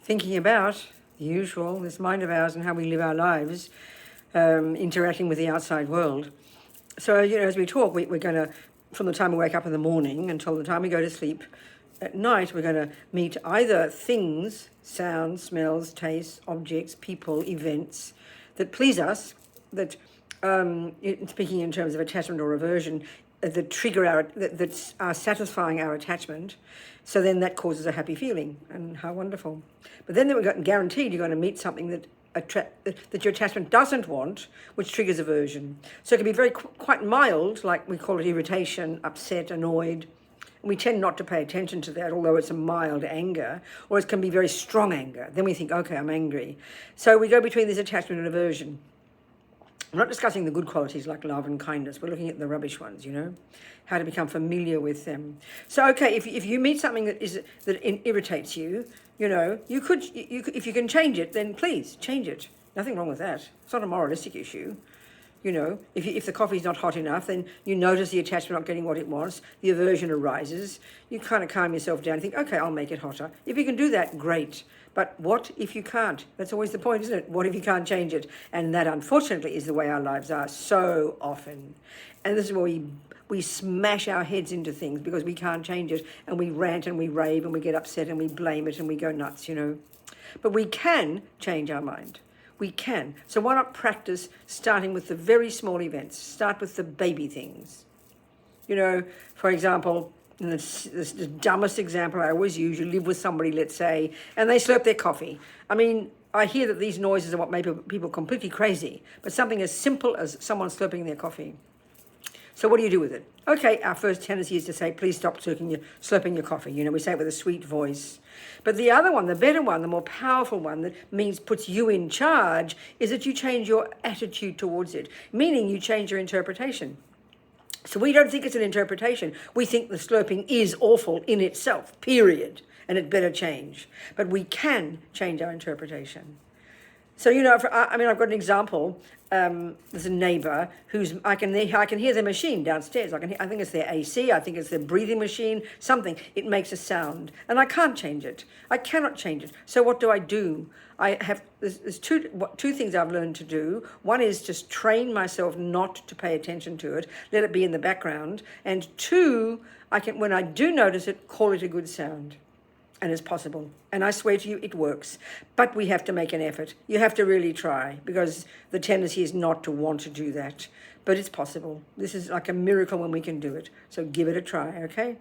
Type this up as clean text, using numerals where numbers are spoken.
thinking about the usual, this mind of ours and how we live our lives, interacting with the outside world. So, as we talk, we're going to, from the time we wake up in the morning until the time we go to sleep at night, we're going to meet either things, sounds, smells, tastes, objects, people, events that please us, that, speaking in terms of attachment or aversion, that trigger that are satisfying our attachment. So then that causes a happy feeling, and how wonderful. But then we've got guaranteed you're going to meet something that that your attachment doesn't want, which triggers aversion. So it can be very quite mild, like we call it irritation, upset, annoyed. And we tend not to pay attention to that, although it's a mild anger, or it can be very strong anger. Then we think, okay, I'm angry. So we go between this attachment and aversion. I'm not discussing the good qualities like love and kindness. We're looking at the rubbish ones, how to become familiar with them. So, okay, if you meet something that irritates you, you could, if you can change it, then please change it. Nothing wrong with that. It's not a moralistic issue. If the coffee's not hot enough, then you notice the attachment not getting what it wants, the aversion arises, you kind of calm yourself down and think, okay, I'll make it hotter. If you can do that, great. But what if you can't? That's always the point, isn't it? What if you can't change it? And that, unfortunately, is the way our lives are so often. And this is where we smash our heads into things because we can't change it, and we rant and we rave and we get upset and we blame it and we go nuts, But we can change our mind. We can. So why not practice starting with the very small events? Start with the baby things. For example, the dumbest example I always use, you live with somebody, let's say, and they slurp their coffee. I mean, I hear that these noises are what make people completely crazy, but something as simple as someone slurping their coffee. So what do you do with it? Okay, our first tendency is to say, please stop slurping your coffee. We say it with a sweet voice. But the other one, the better one, the more powerful one that puts you in charge, is that you change your attitude towards it, meaning you change your interpretation. So we don't think it's an interpretation. We think the slurping is awful in itself, period, and it better change. But we can change our interpretation. So, I've got an example. There's a neighbor I can hear their machine downstairs. I think it's their AC. I think it's their breathing machine. Something. It makes a sound, and I can't change it. I cannot change it. So what do? There's two things I've learned to do. One is just train myself not to pay attention to it, let it be in the background. And two, when I do notice it, call it a good sound. And it's possible. And I swear to you, it works. But we have to make an effort. You have to really try, because the tendency is not to want to do that. But it's possible. This is like a miracle when we can do it. So give it a try, okay?